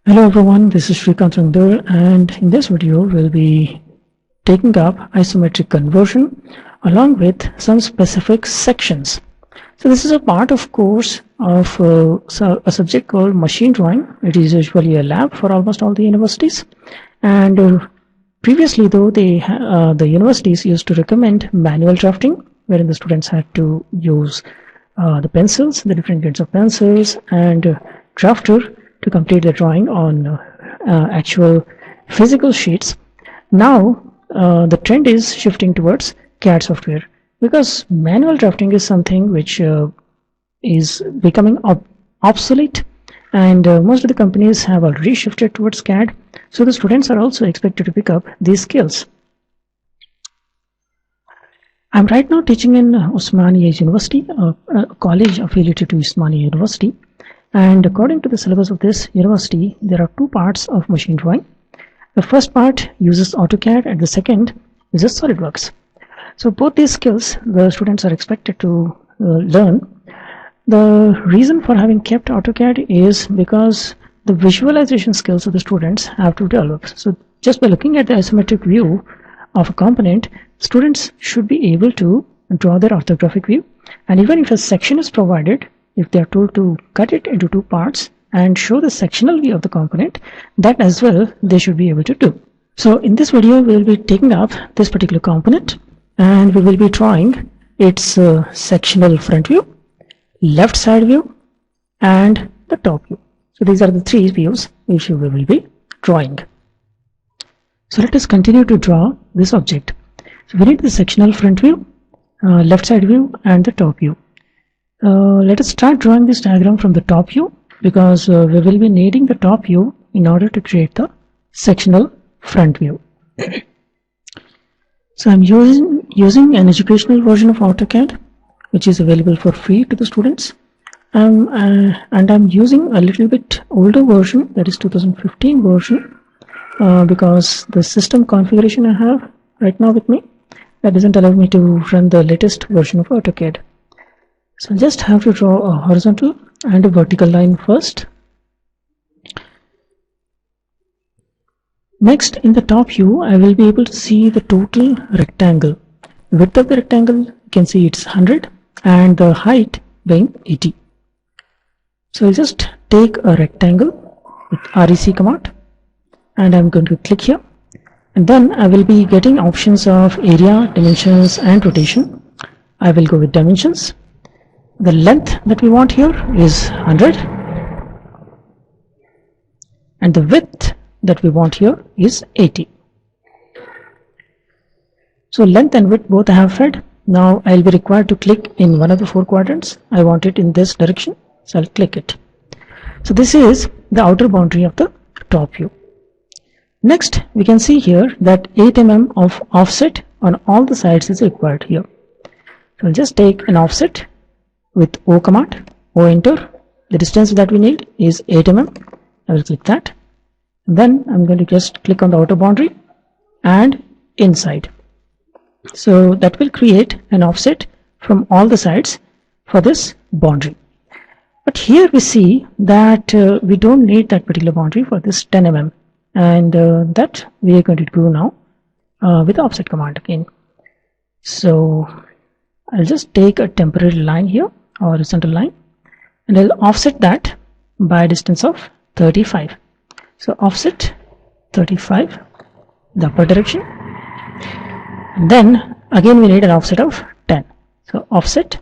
Hello everyone, this is Srikanth and in this video we'll be taking up isometric conversion along with some specific sections. So this is a part of course of a subject called machine drawing. It is usually a lab for almost all the universities, and previously though the universities used to recommend manual drafting, wherein the students had to use the pencils, the different kinds of pencils and drafter to complete the drawing on actual physical sheets. Now the trend is shifting towards CAD software, because manual drafting is something which is becoming obsolete, and most of the companies have already shifted towards CAD, so the students are also expected to pick up these skills. I'm right now teaching in Osmania University, a college affiliated to Osmania University. And according to the syllabus of this university, there are two parts of machine drawing. The first part uses AutoCAD and the second uses SolidWorks. So both these skills the students are expected to learn. The reason for having kept AutoCAD is because the visualization skills of the students have to develop. So just by looking at the isometric view of a component, students should be able to draw their orthographic view. And even if a section is provided, if they are told to cut it into two parts and show the sectional view of the component, that as well they should be able to do. So in this video we will be taking up this particular component and we will be drawing its sectional front view, left side view and the top view. So these are the three views which we will be drawing. So let us continue to draw this object. So we need the sectional front view, left side view and the top view. Let us start drawing this diagram from the top view, because we will be needing the top view in order to create the sectional front view. So I'm using an educational version of AutoCAD which is available for free to the students, and I'm using a little bit older version, that is 2015 version, because the system configuration I have right now with me, that doesn't allow me to run the latest version of AutoCAD. So I'll just have to draw a horizontal and a vertical line first. Next, in the top view, I will be able to see the total rectangle. Width of the rectangle, you can see it's 100 and the height being 80. So I'll just take a rectangle with REC command and I'm going to click here. And then I will be getting options of area, dimensions and rotation. I will go with dimensions. The length that we want here is 100 and the width that we want here is 80. So length and width both have fed. Now I'll be required to click in one of the four quadrants. I want it in this direction, so I'll click it. So this is the outer boundary of the top view. Next we can see here that 8 mm of offset on all the sides is required here. So I'll just take an offset with O command, O enter. The distance that we need is 8 mm. I will click that. Then I'm going to just click on the outer boundary and inside. So that will create an offset from all the sides for this boundary. But here we see that we don't need that particular boundary for this 10 mm, and that we are going to do now with the offset command again. So I'll just take a temporary line here, horizontal line, and I'll offset that by a distance of 35. So offset 35 the upper direction, and then again we need an offset of 10. So offset,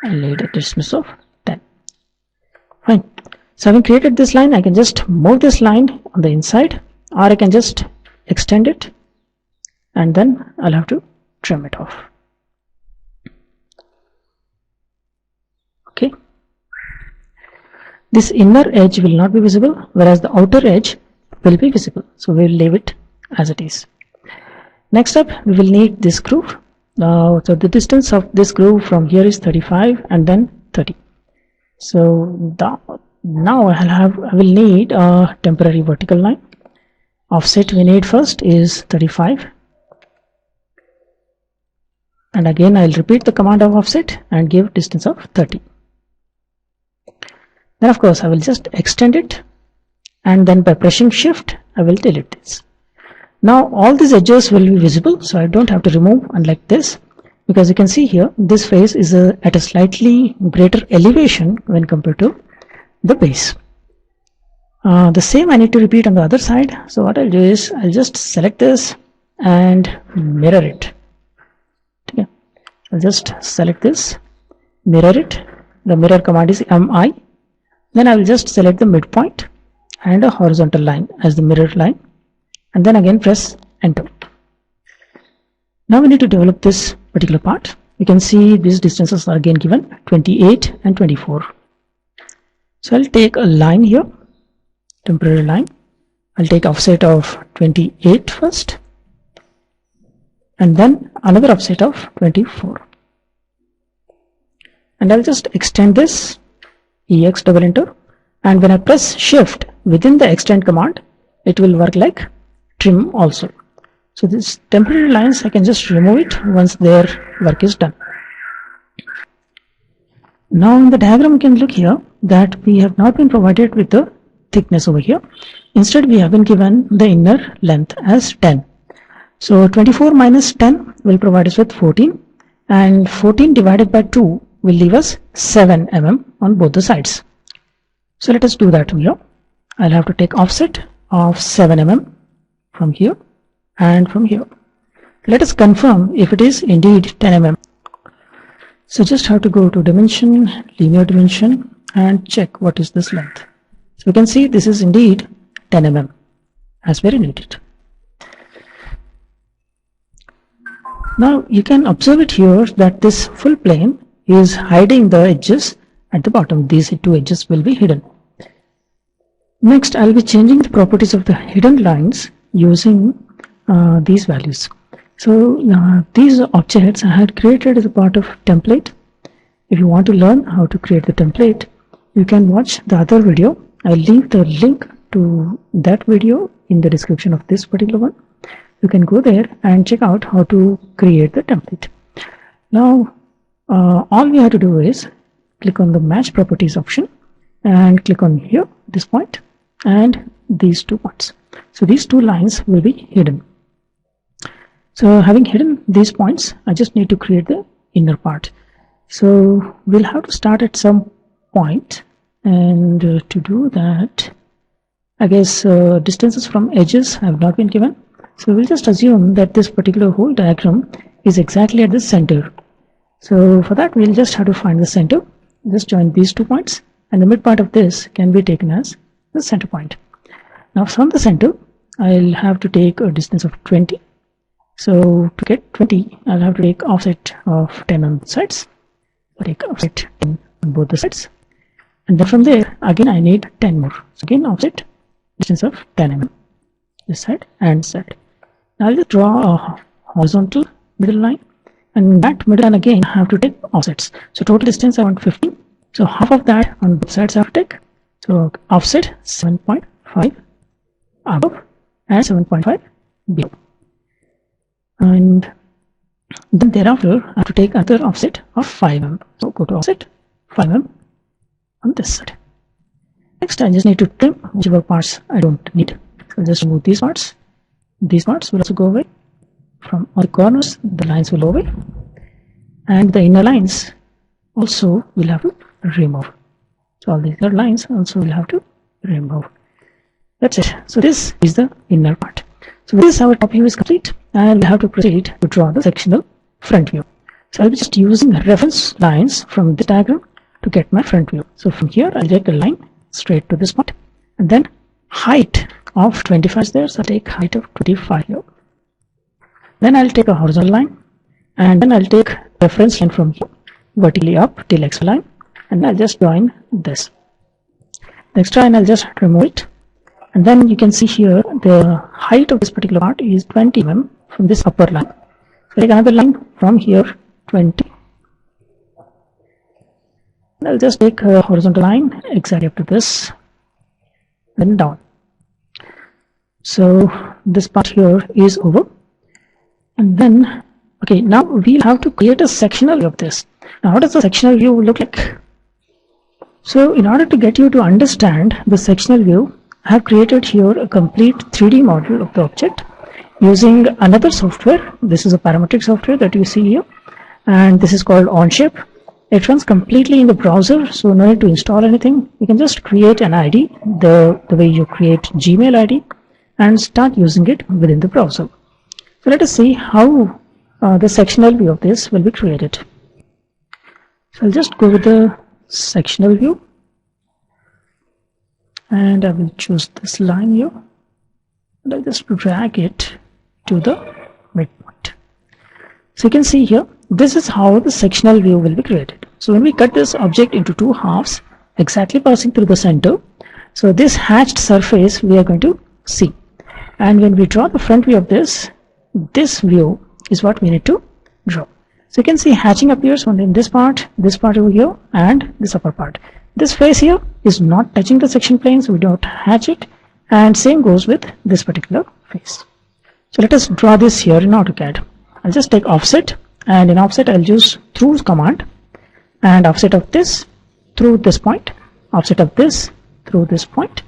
I'll need a distance of 10. Fine. So having created this line, I can just move this line on the inside, or I can just extend it and then I'll have to trim it off. Okay. This inner edge will not be visible, whereas the outer edge will be visible. So we'll leave it as it is. Next up, we will need this groove. So the distance of this groove from here is 35 and then 30. So now I will need a temporary vertical line. Offset we need first is 35. And again I'll repeat the command of offset and give distance of 30. Then of course I will just extend it and then by pressing shift I will delete this. Now all these edges will be visible, so I don't have to remove, unlike this, because you can see here this face is at a slightly greater elevation when compared to the base. The same I need to repeat on the other side. So what I'll do is I'll just select this and mirror it. Okay. I'll just select this, mirror it. The mirror command is MI. Then I will just select the midpoint and a horizontal line as the mirror line, and then again press enter. Now we need to develop this particular part. You can see these distances are again given 28 and 24. So I'll take a line here, temporary line. I'll take offset of 28 first, and then another offset of 24. And I'll just extend this, EX double enter, and when I press shift within the extend command, it will work like trim also. So these temporary lines I can just remove it once their work is done. Now in the diagram you can look here that we have not been provided with the thickness over here. Instead we have been given the inner length as 10. So 24 minus 10 will provide us with 14, and 14 divided by 2 will leave us 7 mm on both the sides. So let us do that here. I'll have to take offset of 7 mm from here and from here. Let us confirm if it is indeed 10 mm. So just have to go to dimension, linear dimension, and check what is this length. So we can see this is indeed 10 mm as we needed. Now you can observe it here that this full plane is hiding the edges at the bottom. These two edges will be hidden. Next I'll be changing the properties of the hidden lines using these values. So these objects I had created as a part of template. If you want to learn how to create the template, you can watch the other video. I'll leave the link to that video in the description of this particular one. You can go there and check out how to create the template. Now all we have to do is click on the match properties option and click on here, this point, and these 2 points. So these 2 lines will be hidden. So having hidden these points, I just need to create the inner part. So we'll have to start at some point, and to do that, I guess distances from edges have not been given. So we'll just assume that this particular whole diagram is exactly at the center. So for that we'll just have to find the center. Just join these 2 points, and the midpoint of this can be taken as the center point. Now from the center I'll have to take a distance of 20. So to get 20 I'll have to take offset of 10 on both sides. I'll take offset 10 on both the sides, and then from there again I need 10 more. So again offset distance of 10 mm this side and side. Now I'll just draw a horizontal middle line, and that middle line again I have to take offsets. So total distance I want 15. So half of that on both sides I have to take. So offset 7.5 above and 7.5 below. And then thereafter I have to take another offset of 5 mm. So go to offset 5 mm on this side. Next I just need to trim whichever parts I don't need. So just remove these parts. These parts will also go away. From all the corners the lines will go away, and the inner lines also will have to remove. So all these other lines also will have to remove. That's it. So this is the inner part. So with this our top view is complete, and we have to proceed to draw the sectional front view. So I'll be just using reference lines from this diagram to get my front view. So from here I'll take a line straight to this point, and then height of 25 is there, so I'll take height of 25 here. Then I'll take a horizontal line, and then I'll take reference line from here vertically up till X line, and I'll just join this. The extra line I'll just remove it, and then you can see here the height of this particular part is 20 mm from this upper line. So take another line from here 20, and I'll just take a horizontal line exactly up to this, then down. So this part here is over, and then okay, now we'll have to create a sectional view of this. Now how does the sectional view look like? So in order to get you to understand the sectional view, I have created here a complete 3D model of the object using another software. This is a parametric software that you see here, and this is called Onshape. It runs completely in the browser, so no need to install anything. You can just create an ID the way you create Gmail ID and start using it within the browser. So let us see how the sectional view of this will be created. So I'll just go with the sectional view, and I will choose this line here, and I'll just drag it to the midpoint. So you can see here, this is how the sectional view will be created. So when we cut this object into two halves, exactly passing through the center, so this hatched surface we are going to see. And when we draw the front view of this view is what we need to draw. So you can see hatching appears only in this part over here, and this upper part. This face here is not touching the section plane, so we don't hatch it, and same goes with this particular face. So let us draw this here in AutoCAD. I'll just take offset, and in offset I'll use through command, and offset of this through this point, offset of this through this point.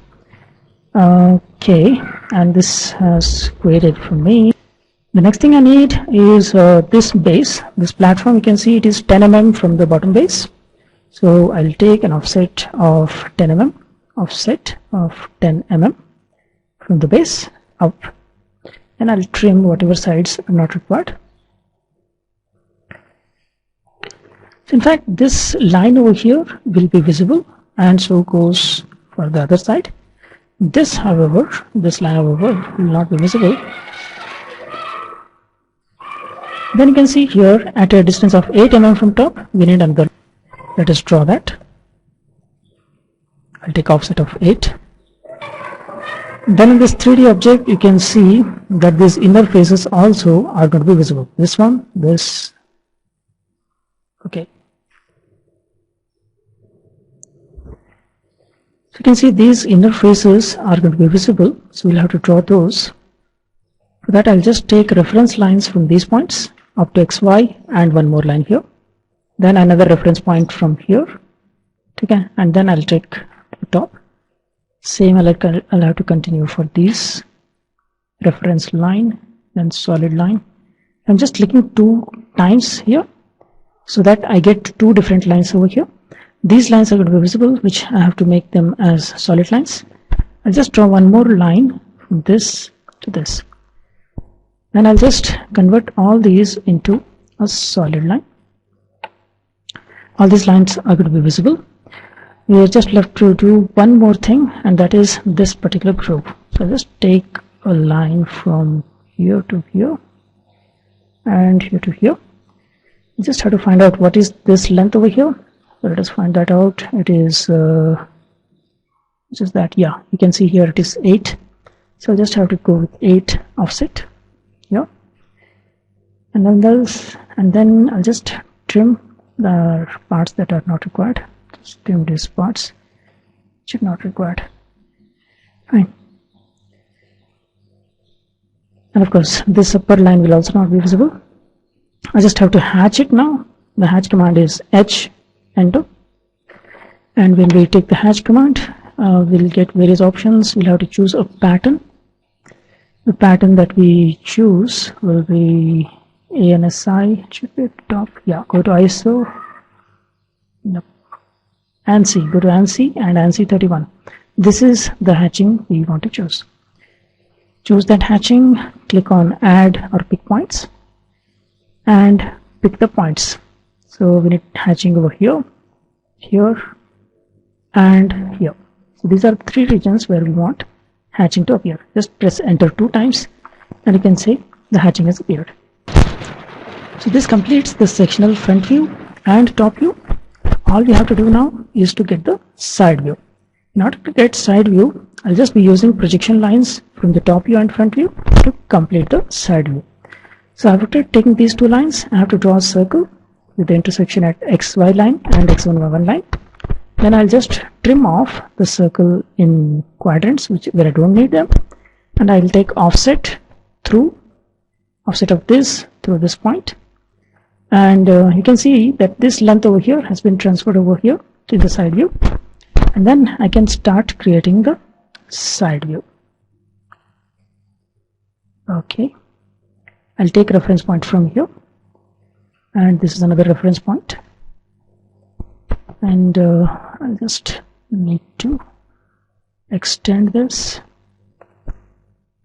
Okay, and this has created for me. The next thing I need is this base, this platform. You can see it is 10 mm from the bottom base. So I'll take an offset of 10 mm, offset of 10 mm from the base up, and I'll trim whatever sides are not required. So in fact, this line over here will be visible, and so goes for the other side. This line however will not be visible. Then you can see here at a distance of 8 mm from top, we need another. Let us draw that. I'll take offset of 8. Then in this 3D object, you can see that these inner faces also are going to be visible. This one, this. Okay. So you can see these inner faces are going to be visible. So we'll have to draw those. For that, I'll just take reference lines from these points up to XY and one more line here. Then another reference point from here. Okay, and then I'll take the top. Same I'll have to continue for these reference line and solid line. I'm just clicking 2 times here so that I get 2 different lines over here. These lines are going to be visible, which I have to make them as solid lines. I'll just draw one more line from this to this. And I'll just convert all these into a solid line. All these lines are going to be visible. We are just left to do one more thing, and that is this particular group. So I'll just take a line from here to here and here to here. You just have to find out what is this length over here. So let us find that out. It is just that, yeah, you can see here it is 8. So I just have to go with 8 offset. Yeah, and then I'll just trim the parts that are not required. Just trim these parts which are not required. Fine. And of course, this upper line will also not be visible. I just have to hatch it now. The hatch command is H enter, and when we take the hatch command, we'll get various options. We'll have to choose a pattern. The pattern that we choose will be ANSI. Should be at the top. Yeah, go to ISO. Nope. ANSI. Go to ANSI and ANSI 31. This is the hatching we want to choose. Choose that hatching. Click on Add or Pick Points, and pick the points. So we need hatching over here, here, and here. So these are 3 regions where we want hatching to appear. Just press enter 2 times, and you can see the hatching has appeared. So this completes the sectional front view and top view. All we have to do now is to get the side view. In order to get side view, I'll just be using projection lines from the top view and front view to complete the side view. So after taking these 2 lines, I have to draw a circle with the intersection at XY line and X1, Y1 line. Then I'll just trim off the circle in quadrants where I don't need them, and I'll take offset of this through this point, and you can see that this length over here has been transferred over here to the side view, and then I can start creating the side view. Okay, I'll take reference point from here, and this is another reference point, and I'll just need to extend this,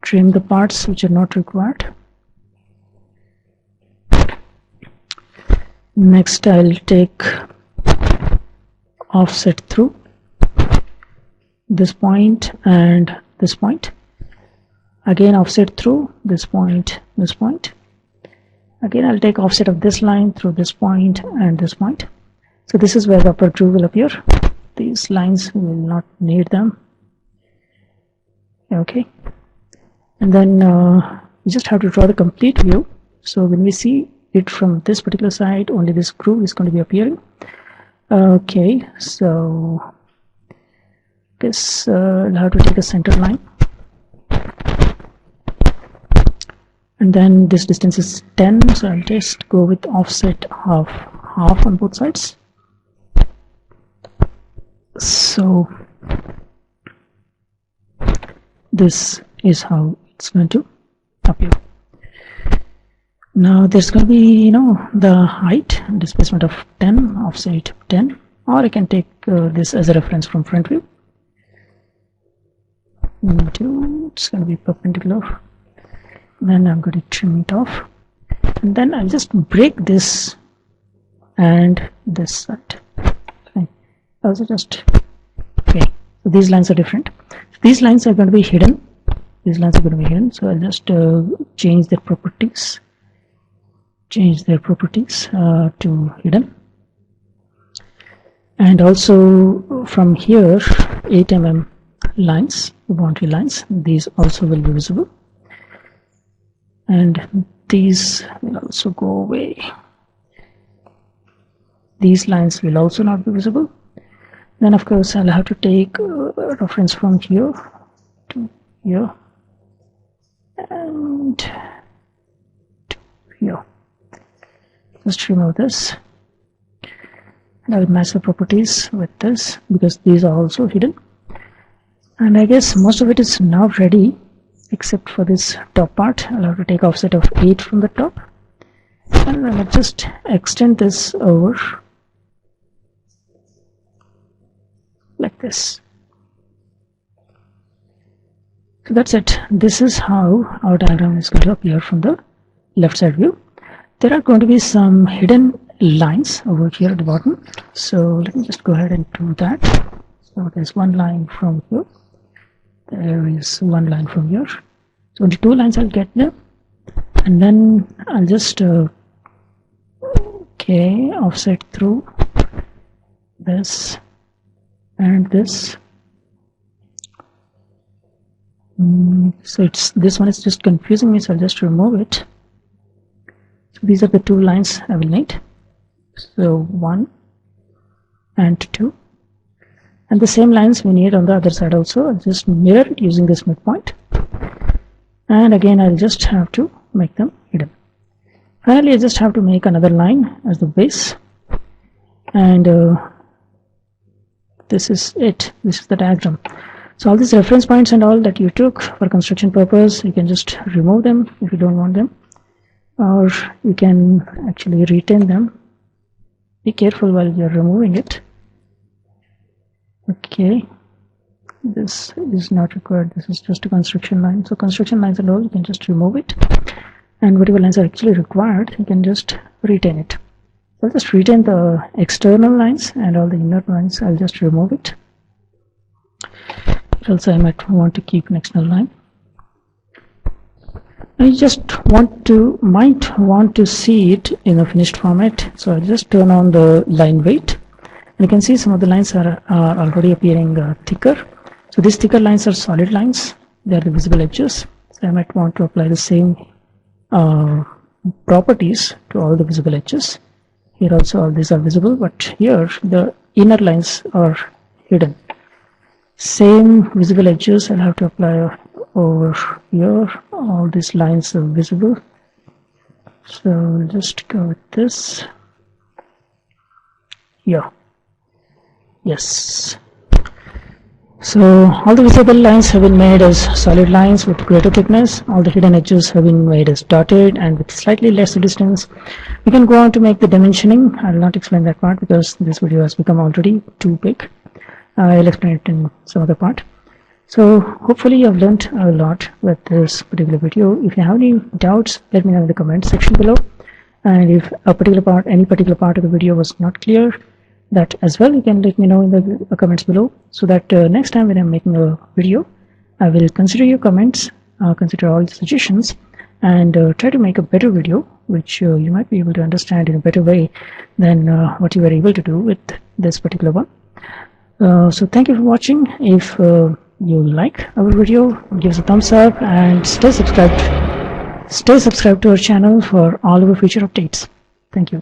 trim the parts which are not required. Next, I'll take offset through this point and this point. Again, offset through this point, this point. Again, I'll take offset of this line through this point and this point. So this is where the upper groove will appear. These lines will not need them. Okay. And then we just have to draw the complete view. So when we see it from this particular side, only this groove is going to be appearing. Okay, so this I'll have to take a center line, and then this distance is 10, so I'll just go with offset half on both sides. So this is how it's going to appear. Now there's going to be, the height displacement of 10, offset 10, or I can take this as a reference from front view. It's going to be perpendicular. Then I'm going to trim it off, and then I'll just break this and this side. Okay. Also just okay. So these lines are different. These lines are going to be hidden. These lines are going to be hidden. So I'll just change their properties. To hidden, and also from here 8 mm lines, boundary lines, these also will be visible, and these will also go away. These lines will also not be visible. Then of course I'll have to take a reference from here to here and to here. Just remove this, and I'll match the properties with this because these are also hidden. And I guess most of it is now ready except for this top part. I'll have to take offset of 8 from the top, and I'll just extend this over like this. So that's it. This is how our diagram is going to appear from the left side view. There are going to be some hidden lines over here at the bottom, so let me just go ahead and do that. So there's one line from here, there is one line from here, so only 2 lines I'll get there, and then I'll just offset through this and this. So this one is just confusing me, so I'll just remove it. These are the 2 lines I will need. So 1 and 2, and the same lines we need on the other side also. I'll just mirror it using this midpoint, and again I'll just have to make them hidden. Finally I just have to make another line as the base, and this is it. This is the diagram. So all these reference points and all that you took for construction purpose, you can just remove them if you don't want them, or you can actually retain them. Be careful while you're removing it. Okay, this is not required. This is just a construction line. So construction lines and all, you can just remove it, and whatever lines are actually required, you can just retain it. I'll just retain the external lines, and all the inner lines I'll just remove it. Also I might want to keep an external line. I just might want to see it in a finished format, so I'll just turn on the line weight, and you can see some of the lines are already appearing thicker. So these thicker lines are solid lines, they are the visible edges. So I might want to apply the same properties to all the visible edges. Here also all these are visible, but here the inner lines are hidden. Same visible edges I'll have to apply over here. All these lines are visible, so I'll just go with this here. Yes, So all the visible lines have been made as solid lines with greater thickness. All the hidden edges have been made as dotted and with slightly lesser distance. We can go on to make the dimensioning. I will not explain that part because this video has become already too big. I'll explain it in some other part. So hopefully you have learned a lot with this particular video. If you have any doubts, let me know in the comment section below. And if any particular part of the video was not clear, that as well, you can let me know in the comments below, so that next time when I'm making a video, I will consider your comments, consider all the suggestions, and try to make a better video, which you might be able to understand in a better way than what you were able to do with this particular one. So thank you for watching. If you like our video, give us a thumbs up and stay subscribed to our channel for all of our future updates. Thank you.